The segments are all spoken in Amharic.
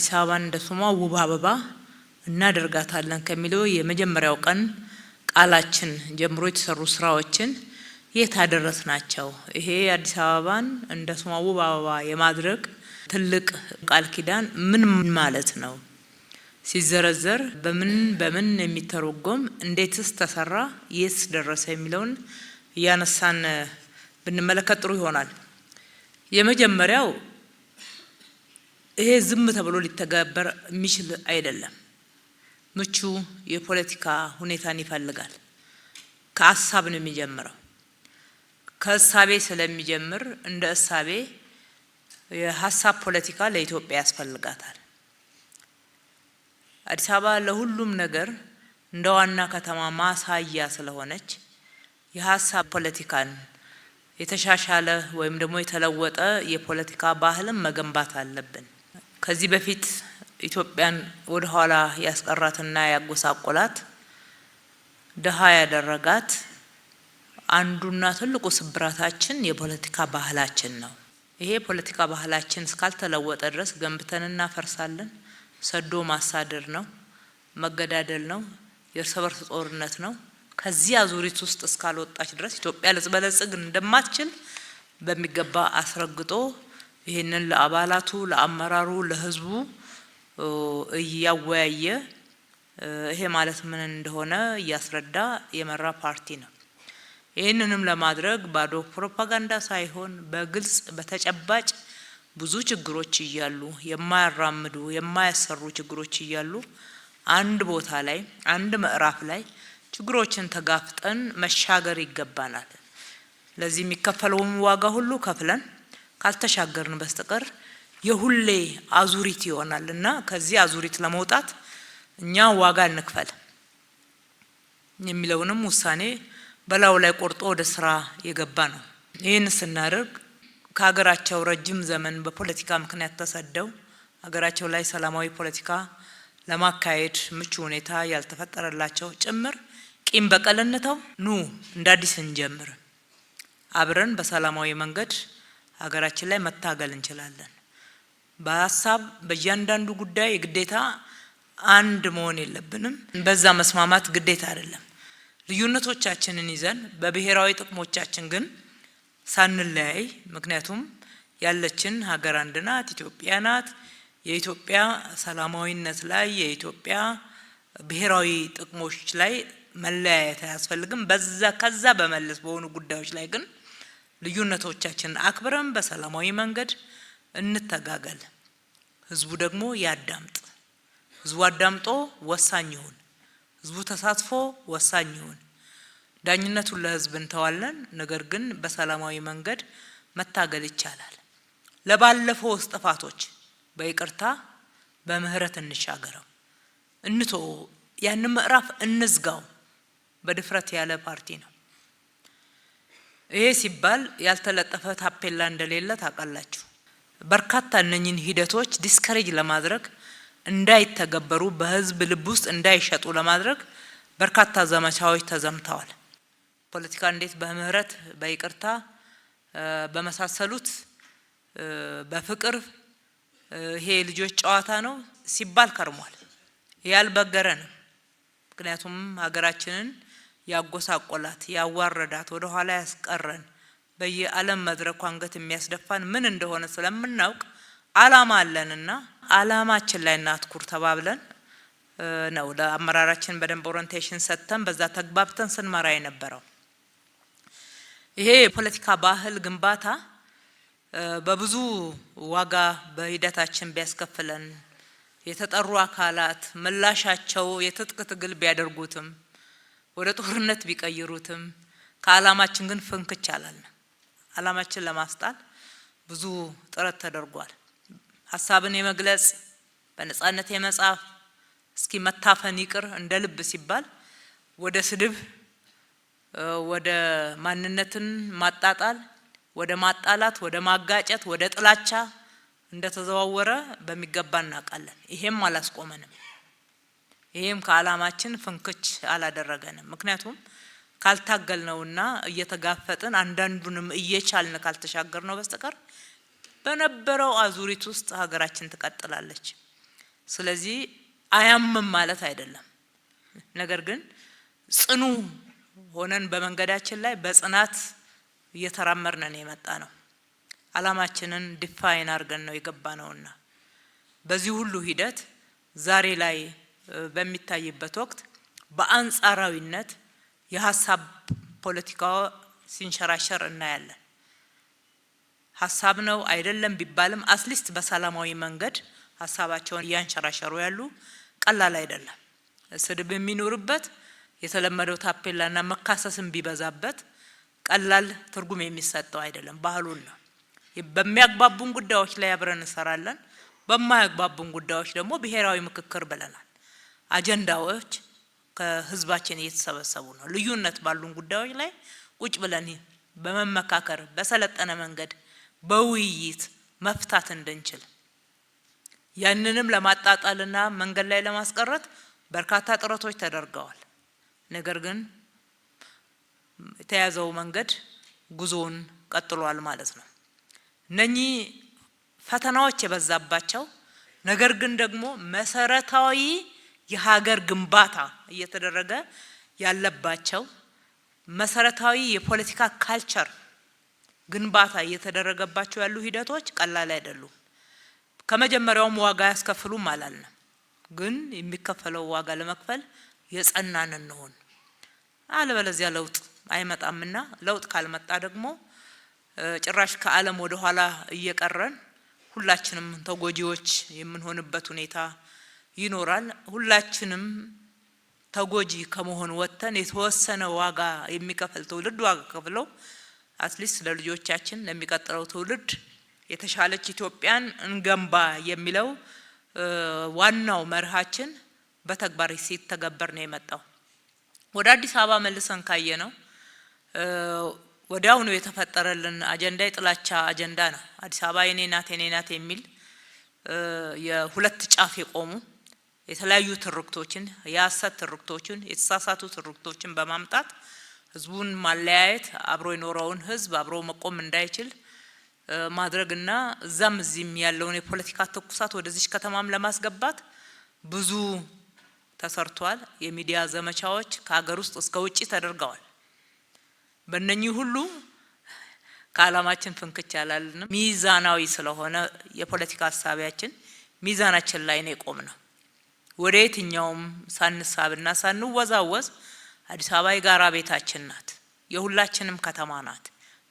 አዲስ አበባን እንደ ስሟ ውብ አበባ እናደርጋታለን ከሚለው የመጀመሪያው ቀን ቃላችን ጀምሮ የተሰሩ ስራዎችን የታደረስናቸው ይሄ አዲስ አበባን እንደ ስሟ ውብ አበባ የማድረግ ትልቅ ቃል ኪዳን ምን ማለት ነው ሲዘረዘር በምን የሚተረጎም እንዴትስ ተሰራ የስ ደረሰ የሚለውን ያነሳን ብንመለከት ጥሩ ይሆናል። የመጀመሪያው ይሄ ዝም ተብሎ ሊተገበር የሚችል አይደለም። ምቹ የፖለቲካ ሁኔታን ይፈልጋል። ከሐሳብ ነው የሚጀምረው። ከሐሳቤ ስለሚጀምር እንደ ሐሳቤ የሐሳብ ፖለቲካ ለኢትዮጵያ ያስፈልጋታል። አዲስ አበባ ለሁሉም ነገር እንደ ዋና ከተማ ማሳያ ስለሆነች የሐሳብ ፖለቲካን የተሻሻለ ወይም ደግሞ የተለወጠ የፖለቲካ ባህልን መገንባት አለብን። ከዚህ በፊት ኢትዮጵያን ወደ ኋላ ያስቀራትና ያጎሳቆላት ደሃ ያደረጋት አንዱና ትልቁ ስብራታችን የፖለቲካ ባህላችን ነው። ይሄ ፖለቲካ ባህላችን እስካልተለወጠ ድረስ ገንብተን እናፈርሳለን። ሰዶ ማሳደር ነው፣ መገዳደል ነው፣ የእርስ በርስ ጦርነት ነው። ከዚህ አዙሪት ውስጥ እስካልወጣች ድረስ ኢትዮጵያ ልትበለጽግ እንደማትችል በሚገባ አስረግጦ ይሄንን ለአባላቱ፣ ለአመራሩ፣ ለህዝቡ እያወያየ ይሄ ማለት ምን እንደሆነ እያስረዳ የመራ ፓርቲ ነው። ይህንንም ለማድረግ ባዶ ፕሮፓጋንዳ ሳይሆን በግልጽ በተጨባጭ ብዙ ችግሮች እያሉ የማያራምዱ የማያሰሩ ችግሮች እያሉ አንድ ቦታ ላይ አንድ ምዕራፍ ላይ ችግሮችን ተጋፍጠን መሻገር ይገባናል። ለዚህ የሚከፈለውን ዋጋ ሁሉ ከፍለን ካልተሻገርን በስተቀር የሁሌ አዙሪት ይሆናልና ከዚህ አዙሪት ለመውጣት እኛ ዋጋ እንክፈል የሚለውንም ውሳኔ በላው ላይ ቆርጦ ወደ ስራ የገባ ነው። ይህን ስናደርግ ከሀገራቸው ረጅም ዘመን በፖለቲካ ምክንያት ተሰደው ሀገራቸው ላይ ሰላማዊ ፖለቲካ ለማካሄድ ምቹ ሁኔታ ያልተፈጠረላቸው ጭምር ቂም በቀልነታው ኑ እንደ አዲስ እንጀምር፣ አብረን በሰላማዊ መንገድ ሀገራችን ላይ መታገል እንችላለን። በሐሳብ በእያንዳንዱ ጉዳይ የግዴታ አንድ መሆን የለብንም። በዛ መስማማት ግዴታ አይደለም። ልዩነቶቻችንን ይዘን በብሔራዊ ጥቅሞቻችን ግን ሳንለያይ፣ ምክንያቱም ያለችን ሀገር አንድ ናት፣ ኢትዮጵያ ናት። የኢትዮጵያ ሰላማዊነት ላይ የኢትዮጵያ ብሔራዊ ጥቅሞች ላይ መለያየት አያስፈልግም። ከዛ በመለስ በሆኑ ጉዳዮች ላይ ግን ልዩነቶቻችንን አክብረን በሰላማዊ መንገድ እንተጋገል። ህዝቡ ደግሞ ያዳምጥ። ህዝቡ አዳምጦ ወሳኝ ይሁን። ህዝቡ ተሳትፎ ወሳኝ ይሁን። ዳኝነቱን ለህዝብ እንተዋለን። ነገር ግን በሰላማዊ መንገድ መታገል ይቻላል። ለባለፈው ጥፋቶች በይቅርታ በምህረት እንሻገረው፣ እንቶ ያን ምዕራፍ እንዝጋው በድፍረት ያለ ፓርቲ ነው። ይሄ ሲባል ያልተለጠፈ ታፔላ እንደሌለ ታውቃላችሁ። በርካታ እነኚህን ሂደቶች ዲስከሬጅ ለማድረግ እንዳይተገበሩ በህዝብ ልብ ውስጥ እንዳይሸጡ ለማድረግ በርካታ ዘመቻዎች ተዘምተዋል። ፖለቲካ እንዴት በምህረት በይቅርታ በመሳሰሉት በፍቅር ይሄ ልጆች ጨዋታ ነው ሲባል ከርሟል። ያልበገረ ነው። ምክንያቱም ሀገራችንን ያጎሳቆላት ያዋረዳት ወደ ኋላ ያስቀረን በየዓለም መድረኩ አንገት የሚያስደፋን ምን እንደሆነ ስለምናውቅ አላማ አለንና አላማችን ላይ እናትኩር ተባብለን ነው ለአመራራችን በደንብ ኦሪንቴሽን ሰጥተን በዛ ተግባብተን ስንመራ የነበረው። ይሄ የፖለቲካ ባህል ግንባታ በብዙ ዋጋ በሂደታችን ቢያስከፍለን የተጠሩ አካላት ምላሻቸው የትጥቅ ትግል ቢያደርጉትም ወደ ጦርነት ቢቀይሩትም ከዓላማችን ግን ፍንክች አላልን። ዓላማችን ለማስጣል ብዙ ጥረት ተደርጓል። ሐሳብን የመግለጽ በነጻነት የመጻፍ እስኪ መታፈን ይቅር እንደ ልብ ሲባል ወደ ስድብ፣ ወደ ማንነትን ማጣጣል፣ ወደ ማጣላት፣ ወደ ማጋጨት፣ ወደ ጥላቻ እንደተዘዋወረ በሚገባ እናውቃለን። ይሄም አላስቆመንም። ይሄም ከዓላማችን ፍንክች አላደረገንም። ምክንያቱም ካልታገልነውና እየተጋፈጥን አንዳንዱንም እየቻልን ካልተሻገርነው በስተቀር በነበረው አዙሪት ውስጥ ሀገራችን ትቀጥላለች። ስለዚህ አያምም ማለት አይደለም። ነገር ግን ጽኑ ሆነን በመንገዳችን ላይ በጽናት እየተራመድን የመጣ ነው። አላማችንን ዲፋይን አድርገን ነው የገባነውና በዚህ ሁሉ ሂደት ዛሬ ላይ በሚታይበት ወቅት በአንጻራዊነት የሐሳብ ፖለቲካው ሲንሸራሸር እናያለን። ሐሳብ ነው አይደለም ቢባልም አትሊስት በሰላማዊ መንገድ ሐሳባቸውን ያንሸራሸሩ ያሉ ቀላል አይደለም። ስድብ የሚኖርበት የተለመደው ታፔላና መካሰስም ቢበዛበት ቀላል ትርጉም የሚሰጠው አይደለም። ባህሉን ነው። በሚያግባቡን ጉዳዮች ላይ አብረን እንሰራለን። በማያግባቡን ጉዳዮች ደግሞ ብሔራዊ ምክክር ብለናል። አጀንዳዎች ከህዝባችን እየተሰበሰቡ ነው። ልዩነት ባሉን ጉዳዮች ላይ ቁጭ ብለን በመመካከር በሰለጠነ መንገድ በውይይት መፍታት እንድንችል ያንንም ለማጣጣልና መንገድ ላይ ለማስቀረት በርካታ ጥረቶች ተደርገዋል። ነገር ግን የተያዘው መንገድ ጉዞውን ቀጥሏል ማለት ነው። እነኚህ ፈተናዎች የበዛባቸው ነገር ግን ደግሞ መሰረታዊ የሀገር ግንባታ እየተደረገ ያለባቸው መሰረታዊ የፖለቲካ ካልቸር ግንባታ እየተደረገባቸው ያሉ ሂደቶች ቀላል አይደሉም። ከመጀመሪያውም ዋጋ ያስከፍሉም አላልንም፣ ግን የሚከፈለው ዋጋ ለመክፈል የጸናን እንሆን። አለበለዚያ ለውጥ አይመጣምና ለውጥ ካልመጣ ደግሞ ጭራሽ ከዓለም ወደ ኋላ እየቀረን ሁላችንም ተጎጂዎች የምንሆንበት ሁኔታ ይኖራል። ሁላችንም ተጎጂ ከመሆን ወጥተን የተወሰነ ዋጋ የሚከፍል ትውልድ ዋጋ ከፍለው አትሊስት ለልጆቻችን ለሚቀጥለው ትውልድ የተሻለች ኢትዮጵያን እንገንባ የሚለው ዋናው መርሃችን በተግባር ሲተገበር ነው የመጣው። ወደ አዲስ አበባ መልሰን ካየ ነው ወዲያው ነው የተፈጠረልን አጀንዳ የጥላቻ አጀንዳ ነው። አዲስ አበባ የኔ ናት የሚል የሁለት ጫፍ የቆሙ የተለያዩ ትርክቶችን የሐሰት ትርክቶችን የተሳሳቱ ትርክቶችን በማምጣት ህዝቡን ማለያየት አብሮ የኖረውን ህዝብ አብሮ መቆም እንዳይችል ማድረግና እዛም እዚህም ያለውን የፖለቲካ ትኩሳት ወደዚህ ከተማም ለማስገባት ብዙ ተሰርቷል። የሚዲያ ዘመቻዎች ከሀገር ውስጥ እስከ ውጪ ተደርገዋል። በእነኚህ ሁሉ ከዓላማችን ፍንክች ያላልንም ሚዛናዊ ስለሆነ የፖለቲካ ሀሳቢያችን ሚዛናችን ላይ ነው የቆምነው። ወደ የትኛውም ሳንሳብና ሳንወዛወዝ አዲስ አበባ የጋራ ቤታችን ናት፣ የሁላችንም ከተማ ናት፣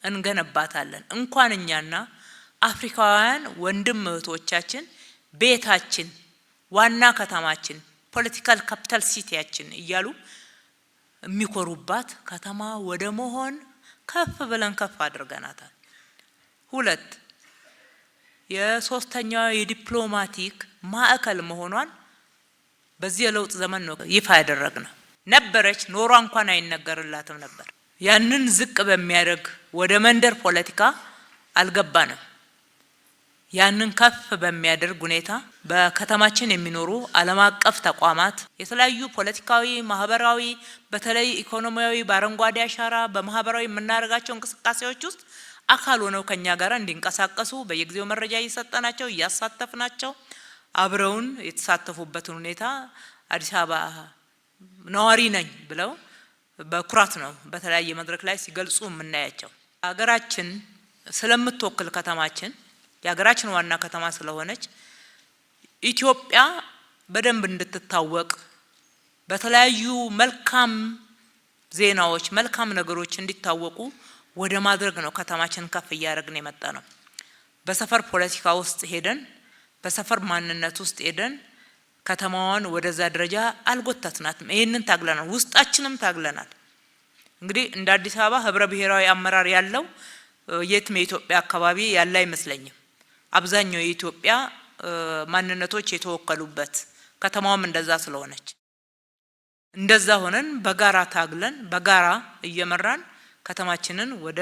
እንገነባታለን። እንኳን እኛና አፍሪካውያን ወንድም እህቶቻችን ቤታችን፣ ዋና ከተማችን፣ ፖለቲካል ካፒታል ሲቲያችን እያሉ የሚኮሩባት ከተማ ወደ መሆን ከፍ ብለን ከፍ አድርገናታል። ሁለት የሶስተኛው የዲፕሎማቲክ ማዕከል መሆኗን በዚህ የለውጥ ዘመን ነው ይፋ ያደረግነው። ነበረች ኖሯ እንኳን አይነገርላትም ነበር። ያንን ዝቅ በሚያደርግ ወደ መንደር ፖለቲካ አልገባንም። ያንን ከፍ በሚያደርግ ሁኔታ በከተማችን የሚኖሩ ዓለም አቀፍ ተቋማት የተለያዩ ፖለቲካዊ፣ ማህበራዊ፣ በተለይ ኢኮኖሚያዊ በአረንጓዴ አሻራ በማህበራዊ የምናደርጋቸው እንቅስቃሴዎች ውስጥ አካል ሆነው ከኛ ጋር እንዲንቀሳቀሱ በየጊዜው መረጃ እየሰጠናቸው እያሳተፍናቸው አብረውን የተሳተፉበትን ሁኔታ አዲስ አበባ ነዋሪ ነኝ ብለው በኩራት ነው በተለያየ መድረክ ላይ ሲገልጹ የምናያቸው። ሀገራችን ስለምትወክል ከተማችን የሀገራችን ዋና ከተማ ስለሆነች ኢትዮጵያ በደንብ እንድትታወቅ በተለያዩ መልካም ዜናዎች መልካም ነገሮች እንዲታወቁ ወደ ማድረግ ነው ከተማችን ከፍ እያደረግን የመጣ ነው። በሰፈር ፖለቲካ ውስጥ ሄደን በሰፈር ማንነት ውስጥ ሄደን ከተማዋን ወደዛ ደረጃ አልጎተትናትም። ይሄንን ታግለናል፣ ውስጣችንም ታግለናል። እንግዲህ እንደ አዲስ አበባ ህብረ ብሔራዊ አመራር ያለው የትም የኢትዮጵያ አካባቢ ያለ አይመስለኝም። አብዛኛው የኢትዮጵያ ማንነቶች የተወከሉበት ከተማውም እንደዛ ስለሆነች እንደዛ ሆነን በጋራ ታግለን በጋራ እየመራን ከተማችንን ወደ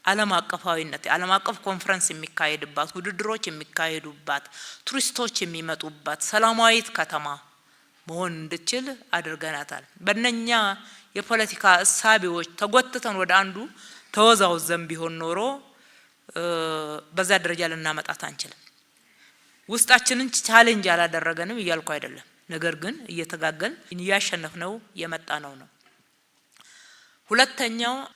ዓለም አቀፋዊነት ዓለም አቀፍ ኮንፈረንስ የሚካሄድባት ውድድሮች የሚካሄዱባት ቱሪስቶች የሚመጡባት ሰላማዊት ከተማ መሆን እንድትችል አድርገናታል። በእነኛ የፖለቲካ እሳቤዎች ተጎትተን ወደ አንዱ ተወዛውዘን ቢሆን ኖሮ በዛ ደረጃ ልናመጣት አንችልም። ውስጣችንን ቻሌንጅ አላደረገንም እያልኩ አይደለም። ነገር ግን እየተጋገልን እያሸነፍነው የመጣ ነው። ሁለተኛው